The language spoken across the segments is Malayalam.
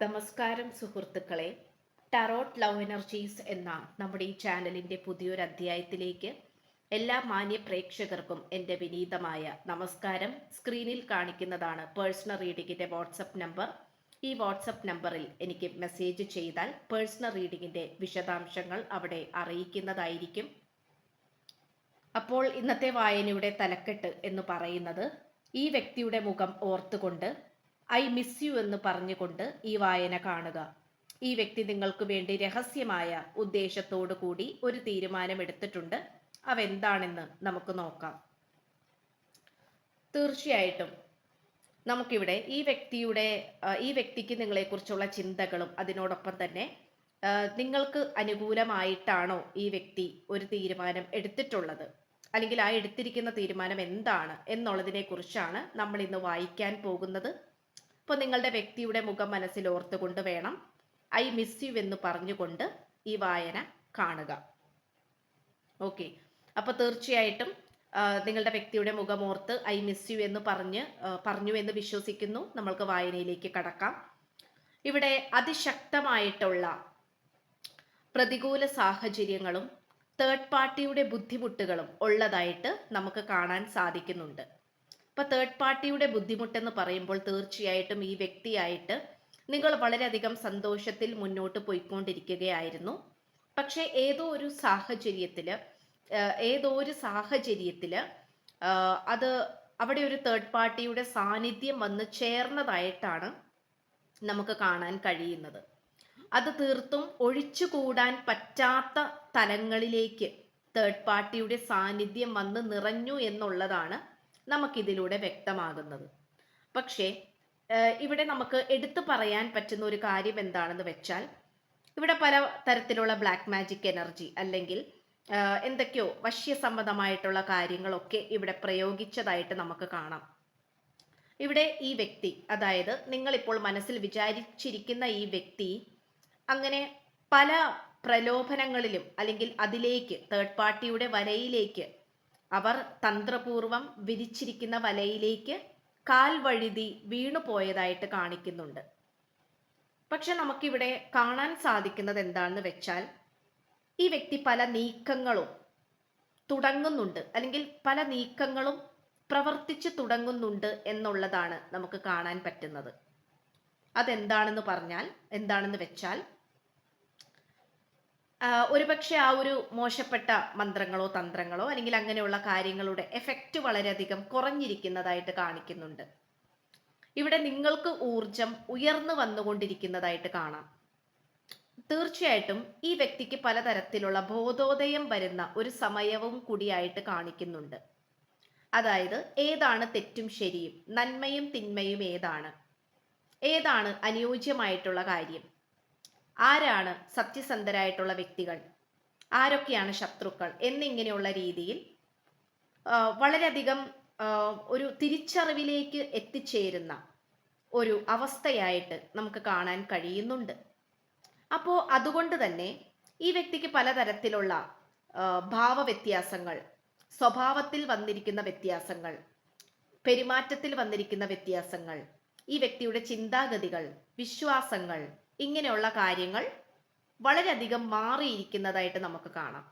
നമസ്കാരം സുഹൃത്തുക്കളെ. ടാറോട്ട് ലവ് എനർജീസ് എന്ന നമ്മുടെ ഈ ചാനലിൻ്റെ പുതിയൊരു അധ്യായത്തിലേക്ക് എല്ലാ മാന്യ പ്രേക്ഷകർക്കും എൻ്റെ വിനീതമായ നമസ്കാരം. സ്ക്രീനിൽ കാണിക്കുന്നതാണ് പേഴ്സണൽ റീഡിങ്ങിൻ്റെ വാട്സപ്പ് നമ്പർ. ഈ വാട്സപ്പ് നമ്പറിൽ എനിക്ക് മെസ്സേജ് ചെയ്താൽ പേഴ്സണൽ റീഡിങ്ങിൻ്റെ വിശദാംശങ്ങൾ അവിടെ അറിയിക്കുന്നതായിരിക്കും. അപ്പോൾ ഇന്നത്തെ വായനയുടെ തലക്കെട്ട് എന്ന് പറയുന്നത്, ഈ വ്യക്തിയുടെ മുഖം ഓർത്തുകൊണ്ട് ഐ മിസ് യു എന്ന് പറഞ്ഞുകൊണ്ട് ഈ വായന കാണുക. ഈ വ്യക്തി നിങ്ങൾക്ക് വേണ്ടി രഹസ്യമായ ഉദ്ദേശത്തോടു കൂടി ഒരു തീരുമാനം എടുത്തിട്ടുണ്ട്. അവെന്താണെന്ന് നമുക്ക് നോക്കാം. തീർച്ചയായിട്ടും നമുക്കിവിടെ ഈ വ്യക്തിക്ക് നിങ്ങളെക്കുറിച്ചുള്ള ചിന്തകളും അതിനോടൊപ്പം തന്നെ നിങ്ങൾക്ക് അനുകൂലമായിട്ടാണോ ഈ വ്യക്തി ഒരു തീരുമാനം എടുത്തിട്ടുള്ളത്, അല്ലെങ്കിൽ ആ എടുത്തിരിക്കുന്ന തീരുമാനം എന്താണ് എന്നുള്ളതിനെ കുറിച്ചാണ് നമ്മൾ ഇന്ന് വായിക്കാൻ പോകുന്നത്. അപ്പോൾ നിങ്ങളുടെ വ്യക്തിയുടെ മുഖം മനസ്സിൽ ഓർത്തുകൊണ്ട് വേണം ഐ മിസ് യു എന്ന് പറഞ്ഞുകൊണ്ട് ഈ വായന കാണുക. ഓക്കെ, അപ്പോൾ തീർച്ചയായിട്ടും നിങ്ങളുടെ വ്യക്തിയുടെ മുഖം ഓർത്ത് ഐ മിസ് യു എന്ന് പറഞ്ഞു എന്ന് വിശ്വസിക്കുന്നു. നമ്മൾക്ക് വായനയിലേക്ക് കടക്കാം. ഇവിടെ അതിശക്തമായിട്ടുള്ള പ്രതികൂല സാഹചര്യങ്ങളും തേർഡ് പാർട്ടിയുടെ ബുദ്ധിമുട്ടുകളും ഉള്ളതായിട്ട് നമുക്ക് കാണാൻ സാധിക്കുന്നുണ്ട്. ഇപ്പൊ തേർഡ് പാർട്ടിയുടെ ബുദ്ധിമുട്ടെന്ന് പറയുമ്പോൾ തീർച്ചയായിട്ടും ഈ വ്യക്തിയായിട്ട് നിങ്ങൾ വളരെയധികം സന്തോഷത്തിൽ മുന്നോട്ട് പോയിക്കൊണ്ടിരിക്കുകയായിരുന്നു. പക്ഷെ ഏതോ ഒരു സാഹചര്യത്തില് അത് അവിടെ ഒരു തേർഡ് പാർട്ടിയുടെ സാന്നിധ്യം വന്ന് ചേർന്നതായിട്ടാണ് നമുക്ക് കാണാൻ കഴിയുന്നത്. അത് തീർത്തും ഒഴിച്ചുകൂടാൻ പറ്റാത്ത തലങ്ങളിലേക്ക് തേർഡ് പാർട്ടിയുടെ സാന്നിധ്യം വന്ന് നിറഞ്ഞു എന്നുള്ളതാണ് നമുക്കിതിലൂടെ വ്യക്തമാകുന്നത്. പക്ഷേ ഇവിടെ നമുക്ക് എടുത്തു പറയാൻ പറ്റുന്ന ഒരു കാര്യം എന്താണെന്ന് വെച്ചാൽ, ഇവിടെ പല തരത്തിലുള്ള ബ്ലാക്ക് മാജിക് എനർജി അല്ലെങ്കിൽ എന്തൊക്കെയോ വശ്യസമ്മതമായിട്ടുള്ള കാര്യങ്ങളൊക്കെ ഇവിടെ പ്രയോഗിച്ചതായിട്ട് നമുക്ക് കാണാം. ഇവിടെ ഈ വ്യക്തി, അതായത് നിങ്ങളിപ്പോൾ മനസ്സിൽ വിചാരിച്ചിരിക്കുന്ന ഈ വ്യക്തി അങ്ങനെ പല പ്രലോഭനങ്ങളിലും അല്ലെങ്കിൽ അതിലേക്ക് തേർഡ് പാർട്ടിയുടെ വലയിലേക്ക്, അവർ തന്ത്രപൂർവം വിരിച്ചിരിക്കുന്ന വലയിലേക്ക് കാൽ വഴുതി വീണുപോയതായിട്ട് കാണിക്കുന്നുണ്ട്. പക്ഷെ നമുക്കിവിടെ കാണാൻ സാധിക്കുന്നത് എന്താണെന്ന് വെച്ചാൽ, ഈ വ്യക്തി പല നീക്കങ്ങളും തുടങ്ങുന്നുണ്ട്, അല്ലെങ്കിൽ പല നീക്കങ്ങളും പ്രവർത്തിച്ചു തുടങ്ങുന്നുണ്ട് എന്നുള്ളതാണ് നമുക്ക് കാണാൻ പറ്റുന്നത്. എന്താണെന്ന് വെച്ചാൽ ഒരുപക്ഷെ ആ ഒരു മോശപ്പെട്ട മന്ത്രങ്ങളോ തന്ത്രങ്ങളോ അല്ലെങ്കിൽ അങ്ങനെയുള്ള കാര്യങ്ങളുടെ എഫക്റ്റ് വളരെയധികം കുറഞ്ഞിരിക്കുന്നതായിട്ട് കാണിക്കുന്നുണ്ട്. ഇവിടെ നിങ്ങൾക്ക് ഊർജം ഉയർന്നു വന്നുകൊണ്ടിരിക്കുന്നതായിട്ട് കാണാം. തീർച്ചയായിട്ടും ഈ വ്യക്തിക്ക് പലതരത്തിലുള്ള ബോധോദയം വരുന്ന ഒരു സമയവും കൂടിയായിട്ട് കാണിക്കുന്നുണ്ട്. അതായത് ഏതാണ് തെറ്റും ശരിയും, നന്മയും തിന്മയും ഏതാണ് അനുയോജ്യമായിട്ടുള്ള കാര്യം, ആരാണ് സത്യസന്ധരായിട്ടുള്ള വ്യക്തികൾ, ആരൊക്കെയാണ് ശത്രുക്കൾ എന്നിങ്ങനെയുള്ള രീതിയിൽ വളരെയധികം ഒരു തിരിച്ചറിവിലേക്ക് എത്തിച്ചേരുന്ന ഒരു അവസ്ഥയായിട്ട് നമുക്ക് കാണാൻ കഴിയുന്നുണ്ട്. അപ്പോൾ അതുകൊണ്ട് തന്നെ ഈ വ്യക്തിക്ക് പലതരത്തിലുള്ള ഭാവവ്യത്യാസങ്ങൾ, സ്വഭാവത്തിൽ വന്നിരിക്കുന്ന വ്യത്യാസങ്ങൾ, പെരുമാറ്റത്തിൽ വന്നിരിക്കുന്ന വ്യത്യാസങ്ങൾ, ഈ വ്യക്തിയുടെ ചിന്താഗതികൾ, വിശ്വാസങ്ങൾ, ഇങ്ങനെയുള്ള കാര്യങ്ങൾ വളരെയധികം മാറിയിരിക്കുന്നതായിട്ട് നമുക്ക് കാണാം.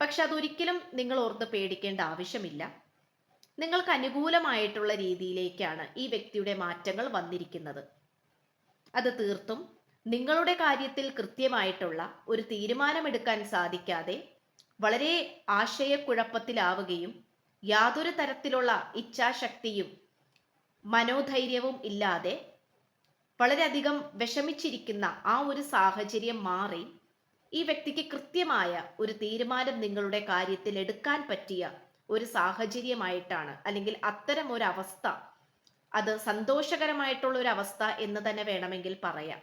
പക്ഷെ അതൊരിക്കലും നിങ്ങൾ ഓർത്ത് പേടിക്കേണ്ട ആവശ്യമില്ല. നിങ്ങൾക്ക് അനുകൂലമായിട്ടുള്ള രീതിയിലേക്കാണ് ഈ വ്യക്തിയുടെ മാറ്റങ്ങൾ വന്നിരിക്കുന്നത്. അത് തീർത്തും നിങ്ങളുടെ കാര്യത്തിൽ കൃത്യമായിട്ടുള്ള ഒരു തീരുമാനമെടുക്കാൻ സാധിക്കാതെ വളരെ ആശയക്കുഴപ്പത്തിലാവുകയും യാതൊരു തരത്തിലുള്ള ഇച്ഛാശക്തിയും മനോധൈര്യവും ഇല്ലാതെ വളരെയധികം വിഷമിച്ചിരിക്കുന്ന ആ ഒരു സാഹചര്യം മാറി ഈ വ്യക്തിക്ക് കൃത്യമായ ഒരു തീരുമാനം നിങ്ങളുടെ കാര്യത്തിൽ എടുക്കാൻ പറ്റിയ ഒരു സാഹചര്യമായിട്ടാണ്, അല്ലെങ്കിൽ അത്തരം ഒരു അവസ്ഥ, അത് സന്തോഷകരമായിട്ടുള്ള ഒരു അവസ്ഥ എന്ന് തന്നെ വേണമെങ്കിൽ പറയാം.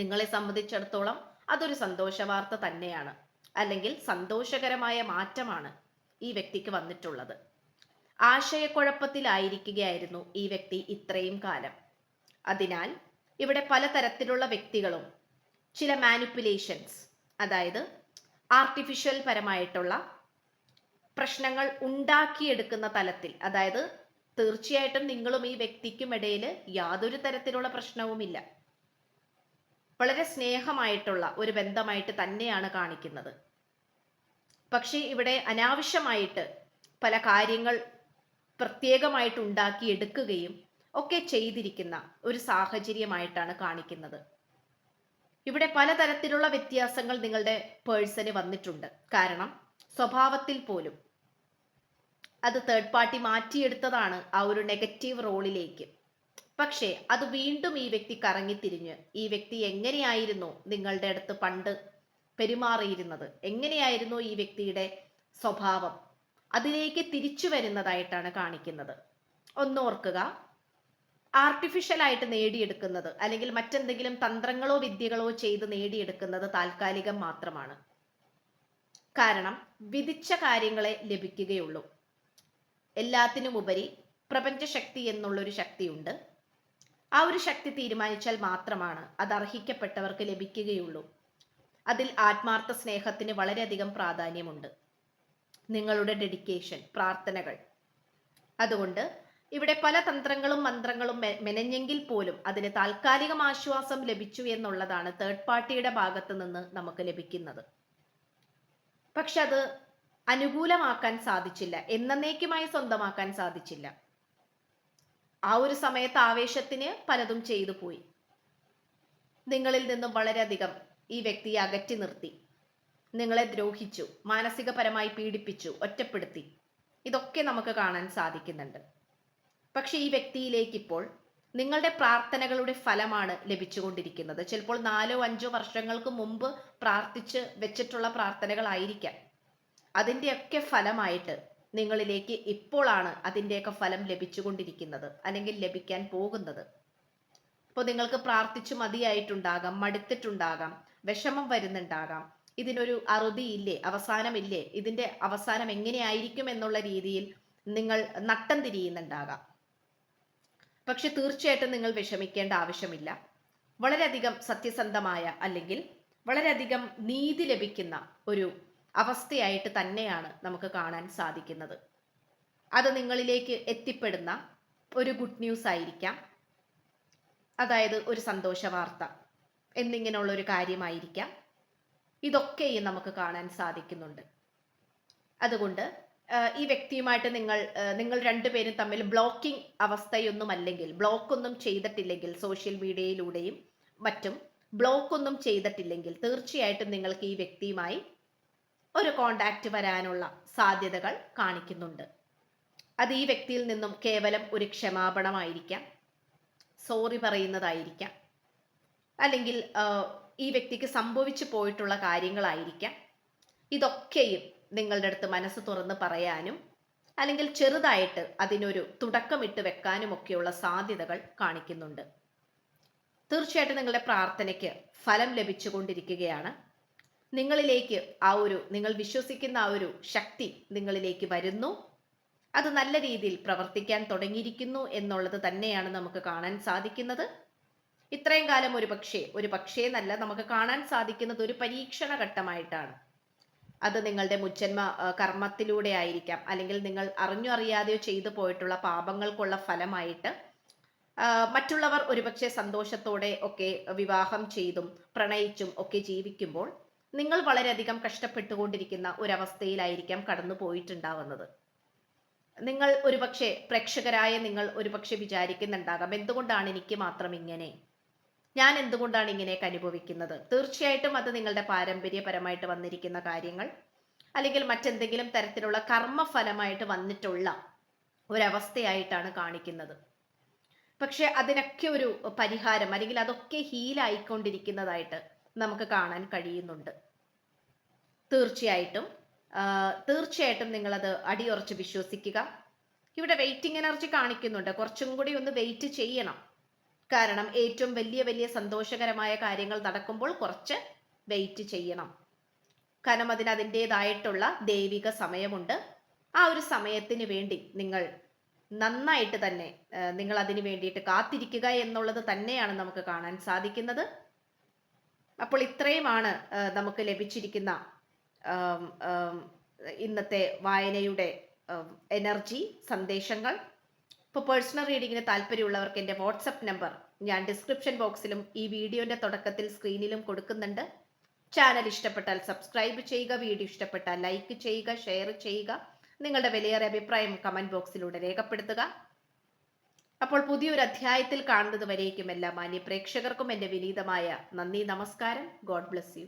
നിങ്ങളെ സംബന്ധിച്ചിടത്തോളം അതൊരു സന്തോഷ വാർത്ത തന്നെയാണ്, അല്ലെങ്കിൽ സന്തോഷകരമായ മാറ്റമാണ് ഈ വ്യക്തിക്ക് വന്നിട്ടുള്ളത്. ആശയക്കുഴപ്പത്തിലായിരിക്കുകയായിരുന്നു ഈ വ്യക്തി ഇത്രയും കാലം. അതിനാൽ ഇവിടെ പലതരത്തിലുള്ള വ്യക്തികളും ചില മാനിപ്പുലേഷൻസ്, അതായത് ആർട്ടിഫിഷ്യൽ പരമായിട്ടുള്ള പ്രശ്നങ്ങൾ ഉണ്ടാക്കിയെടുക്കുന്ന തലത്തിൽ, അതായത് തീർച്ചയായിട്ടും നിങ്ങളും ഈ വ്യക്തിക്കും ഇടയിൽ യാതൊരു തരത്തിലുള്ള പ്രശ്നവുമില്ല. വളരെ സ്നേഹമായിട്ടുള്ള ഒരു ബന്ധമായിട്ട് തന്നെയാണ് കാണിക്കുന്നത്. പക്ഷേ ഇവിടെ അനാവശ്യമായിട്ട് പല കാര്യങ്ങൾ പ്രത്യേകമായിട്ട് ഉണ്ടാക്കിയെടുക്കുകയും ഒക്കെ ചെയ്തിരിക്കുന്ന ഒരു സാഹചര്യമായിട്ടാണ് കാണിക്കുന്നത്. ഇവിടെ പലതരത്തിലുള്ള വ്യത്യാസങ്ങൾ നിങ്ങളുടെ പേഴ്സന് വന്നിട്ടുണ്ട്. കാരണം സ്വഭാവത്തിൽ പോലും അത് തേർഡ് പാർട്ടി മാറ്റിയെടുത്തതാണ് ആ ഒരു നെഗറ്റീവ് റോളിലേക്ക്. പക്ഷേ അത് വീണ്ടും ഈ വ്യക്തി കറങ്ങിത്തിരിഞ്ഞ് ഈ വ്യക്തി എങ്ങനെയായിരുന്നു നിങ്ങളുടെ അടുത്ത് പണ്ട് പെരുമാറിയിരുന്നത്, എങ്ങനെയായിരുന്നു ഈ വ്യക്തിയുടെ സ്വഭാവം, അതിലേക്ക് തിരിച്ചു വരുന്നതായിട്ടാണ് കാണിക്കുന്നത്. ഒന്നോർക്കുക, ആർട്ടിഫിഷ്യലായിട്ട് നേടിയെടുക്കുന്നത് അല്ലെങ്കിൽ മറ്റെന്തെങ്കിലും തന്ത്രങ്ങളോ വിദ്യകളോ ചെയ്ത് നേടിയെടുക്കുന്നത് താൽക്കാലികം മാത്രമാണ്. കാരണം വിധിച്ച കാര്യങ്ങളെ ലഭിക്കുകയുള്ളൂ. എല്ലാത്തിനും ഉപരി പ്രപഞ്ചശക്തി എന്നുള്ളൊരു ശക്തിയുണ്ട്. ആ ഒരു ശക്തി തീരുമാനിച്ചാൽ മാത്രമാണ് അത് അർഹിക്കപ്പെട്ടവർക്ക് ലഭിക്കുകയുള്ളൂ. അതിൽ ആത്മാർത്ഥ സ്നേഹത്തിന് വളരെയധികം പ്രാധാന്യമുണ്ട്. നിങ്ങളുടെ ഡെഡിക്കേഷൻ, പ്രാർത്ഥനകൾ. അതുകൊണ്ട് ഇവിടെ പല തന്ത്രങ്ങളും മന്ത്രങ്ങളും മെനഞ്ഞെങ്കിൽ പോലും അതിന് താൽക്കാലികം ആശ്വാസം ലഭിച്ചു എന്നുള്ളതാണ് തേർഡ് പാർട്ടിയുടെ ഭാഗത്ത് നിന്ന് നമുക്ക് ലഭിക്കുന്നത്. പക്ഷെ അത് അനുകൂലമാക്കാൻ സാധിച്ചില്ല, എന്നേക്കുമായി സ്വന്തമാക്കാൻ സാധിച്ചില്ല. ആ ഒരു സമയത്ത് ആവേശത്തിന് പലതും ചെയ്തു പോയി. നിങ്ങളിൽ നിന്നും വളരെയധികം ഈ വ്യക്തിയെ അകറ്റി നിർത്തി, നിങ്ങളെ ദ്രോഹിച്ചു, മാനസികപരമായി പീഡിപ്പിച്ചു, ഒറ്റപ്പെടുത്തി. ഇതൊക്കെ നമുക്ക് കാണാൻ സാധിക്കുന്നുണ്ട്. പക്ഷെ ഈ വ്യക്തിയിലേക്ക് ഇപ്പോൾ നിങ്ങളുടെ പ്രാർത്ഥനകളുടെ ഫലമാണ് ലഭിച്ചുകൊണ്ടിരിക്കുന്നത്. ചിലപ്പോൾ 4-5 വർഷങ്ങൾക്ക് മുമ്പ് പ്രാർത്ഥിച്ച് വെച്ചിട്ടുള്ള പ്രാർത്ഥനകളായിരിക്കാം. അതിൻ്റെയൊക്കെ ഫലമായിട്ട് നിങ്ങളിലേക്ക് ഇപ്പോഴാണ് അതിൻ്റെയൊക്കെ ഫലം ലഭിച്ചുകൊണ്ടിരിക്കുന്നത്, അല്ലെങ്കിൽ ലഭിക്കാൻ പോകുന്നത്. ഇപ്പോൾ നിങ്ങൾക്ക് പ്രാർത്ഥിച്ചു മതിയായിട്ടുണ്ടാകാം, മടുത്തിട്ടുണ്ടാകാം, വിഷമം വരുന്നുണ്ടാകാം, ഇതിനൊരു അറുതിയില്ലേ, അവസാനമില്ലേ, ഇതിൻ്റെ അവസാനം എങ്ങനെയായിരിക്കും എന്നുള്ള രീതിയിൽ നിങ്ങൾ നട്ടം തിരിയുന്നുണ്ടാകാം. പക്ഷെ തീർച്ചയായിട്ടും നിങ്ങൾ വിഷമിക്കേണ്ട ആവശ്യമില്ല. വളരെയധികം സത്യസന്ധമായ അല്ലെങ്കിൽ വളരെയധികം നീതി ലഭിക്കുന്ന ഒരു അവസ്ഥയായിട്ട് തന്നെയാണ് നമുക്ക് കാണാൻ സാധിക്കുന്നത്. അത് നിങ്ങളിലേക്ക് എത്തിപ്പെടുന്ന ഒരു ഗുഡ് ന്യൂസ് ആയിരിക്കാം, അതായത് ഒരു സന്തോഷ വാർത്ത എന്നിങ്ങനെയുള്ള ഒരു കാര്യമായിരിക്കാം. ഇതൊക്കെയും നമുക്ക് കാണാൻ സാധിക്കുന്നുണ്ട്. അതുകൊണ്ട് ഈ വ്യക്തിയുമായിട്ട് നിങ്ങൾ രണ്ടുപേരും തമ്മിൽ ബ്ലോക്കിംഗ് അവസ്ഥയൊന്നുമല്ലെങ്കിൽ, ബ്ലോക്കൊന്നും ചെയ്തിട്ടില്ലെങ്കിൽ, സോഷ്യൽ മീഡിയയിലൂടെയും മറ്റും ബ്ലോക്കൊന്നും ചെയ്തിട്ടില്ലെങ്കിൽ തീർച്ചയായിട്ടും നിങ്ങൾക്ക് ഈ വ്യക്തിയുമായി ഒരു കോണ്ടാക്റ്റ് വരാനുള്ള സാധ്യതകൾ കാണിക്കുന്നുണ്ട്. അത് ഈ വ്യക്തിയിൽ നിന്നും കേവലം ഒരു ക്ഷമാപണമായിരിക്കാം, സോറി പറയുന്നതായിരിക്കാം, അല്ലെങ്കിൽ ഈ വ്യക്തിക്ക് സംഭവിച്ചു പോയിട്ടുള്ള കാര്യങ്ങളായിരിക്കാം. ഇതൊക്കെയും നിങ്ങളുടെ അടുത്ത് മനസ്സ് തുറന്ന് പറയാനും അല്ലെങ്കിൽ ചെറുതായിട്ട് അതിനൊരു തുടക്കമിട്ട് വെക്കാനും ഒക്കെയുള്ള സാധ്യതകൾ കാണിക്കുന്നുണ്ട്. തീർച്ചയായിട്ടും നിങ്ങളുടെ പ്രാർത്ഥനയ്ക്ക് ഫലം ലഭിച്ചുകൊണ്ടിരിക്കുകയാണ്. നിങ്ങളിലേക്ക് നിങ്ങൾ വിശ്വസിക്കുന്ന ആ ഒരു ശക്തി നിങ്ങളിലേക്ക് വരുന്നു. അത് നല്ല രീതിയിൽ പ്രവർത്തിക്കാൻ തുടങ്ങിയിരിക്കുന്നു എന്നുള്ളത് തന്നെയാണ് നമുക്ക് കാണാൻ സാധിക്കുന്നത്. ഇത്രയും കാലം ഒരു പക്ഷേ എന്നല്ല, നമുക്ക് കാണാൻ സാധിക്കുന്നത് ഒരു പരീക്ഷണ ഘട്ടമായിട്ടാണ്. അത് നിങ്ങളുടെ മുജ്ജന്മ കർമ്മത്തിലൂടെ ആയിരിക്കാം, അല്ലെങ്കിൽ നിങ്ങൾ അറിഞ്ഞോ അറിയാതെയോ ചെയ്തു പോയിട്ടുള്ള പാപങ്ങൾക്കുള്ള ഫലമായിട്ട് മറ്റുള്ളവർ ഒരുപക്ഷെ സന്തോഷത്തോടെ ഒക്കെ വിവാഹം ചെയ്തും പ്രണയിച്ചും ഒക്കെ ജീവിക്കുമ്പോൾ നിങ്ങൾ വളരെയധികം കഷ്ടപ്പെട്ടുകൊണ്ടിരിക്കുന്ന ഒരവസ്ഥയിലായിരിക്കാം കടന്നു പോയിട്ടുണ്ടാവുന്നത്. നിങ്ങൾ ഒരുപക്ഷെ പ്രേക്ഷകരായ നിങ്ങൾ ഒരുപക്ഷെ വിചാരിക്കുന്നുണ്ടാകാം, എന്തുകൊണ്ടാണ് എനിക്ക് മാത്രം ഇങ്ങനെ, ഞാൻ എന്തുകൊണ്ടാണ് ഇങ്ങനെയൊക്കെ അനുഭവിക്കുന്നത്. തീർച്ചയായിട്ടും അത് നിങ്ങളുടെ പാരമ്പര്യപരമായിട്ട് വന്നിരിക്കുന്ന കാര്യങ്ങൾ അല്ലെങ്കിൽ മറ്റെന്തെങ്കിലും തരത്തിലുള്ള കർമ്മഫലമായിട്ട് വന്നിട്ടുള്ള ഒരവസ്ഥയായിട്ടാണ് കാണിക്കുന്നത്. പക്ഷെ അതിനൊക്കെ ഒരു പരിഹാരം അല്ലെങ്കിൽ അതൊക്കെ ഹീലായിക്കൊണ്ടിരിക്കുന്നതായിട്ട് നമുക്ക് കാണാൻ കഴിയുന്നുണ്ട്. തീർച്ചയായിട്ടും നിങ്ങളത് അടിയുറച്ച് വിശ്വസിക്കുക. ഇവിടെ വെയിറ്റിംഗ് എനർജി കാണിക്കുന്നുണ്ട്. കുറച്ചും കൂടി ഒന്ന് വെയിറ്റ് ചെയ്യണം. കാരണം ഏറ്റവും വലിയ സന്തോഷകരമായ കാര്യങ്ങൾ നടക്കുമ്പോൾ കുറച്ച് വെയിറ്റ് ചെയ്യണം. കാരണം അതിൻ്റെതായിട്ടുള്ള ദൈവിക സമയമുണ്ട്. ആ ഒരു സമയത്തിന് വേണ്ടി നിങ്ങൾ നന്നായിട്ട് തന്നെ നിങ്ങൾ അതിന് വേണ്ടിയിട്ട് കാത്തിരിക്കുക എന്നുള്ളത് തന്നെയാണ് നമുക്ക് കാണാൻ സാധിക്കുന്നത്. അപ്പോൾ ഇത്രയുമാണ് നമുക്ക് ലഭിച്ചിരിക്കുന്ന ഇന്നത്തെ വായനയുടെ എനർജി സന്ദേശങ്ങൾ. ഇപ്പോൾ പേഴ്സണൽ റീഡിങ്ങിന് താല്പര്യമുള്ളവർക്ക് എൻ്റെ വാട്സപ്പ് നമ്പർ ഞാൻ ഡിസ്ക്രിപ്ഷൻ ബോക്സിലും ഈ വീഡിയോന്റെ തുടക്കത്തിൽ സ്ക്രീനിലും കൊടുക്കുന്നുണ്ട്. ചാനൽ ഇഷ്ടപ്പെട്ടാൽ സബ്സ്ക്രൈബ് ചെയ്യുക, വീഡിയോ ഇഷ്ടപ്പെട്ടാൽ ലൈക്ക് ചെയ്യുക, ഷെയർ ചെയ്യുക, നിങ്ങളുടെ വിലയേറിയ അഭിപ്രായം കമന്റ് ബോക്സിലൂടെ രേഖപ്പെടുത്തുക. അപ്പോൾ പുതിയൊരു അധ്യായത്തിൽ കാണുന്നത് വരേക്കും എല്ലാ മാന്യ പ്രേക്ഷകർക്കും എൻ്റെ വിനീതമായ നന്ദി, നമസ്കാരം. God bless you.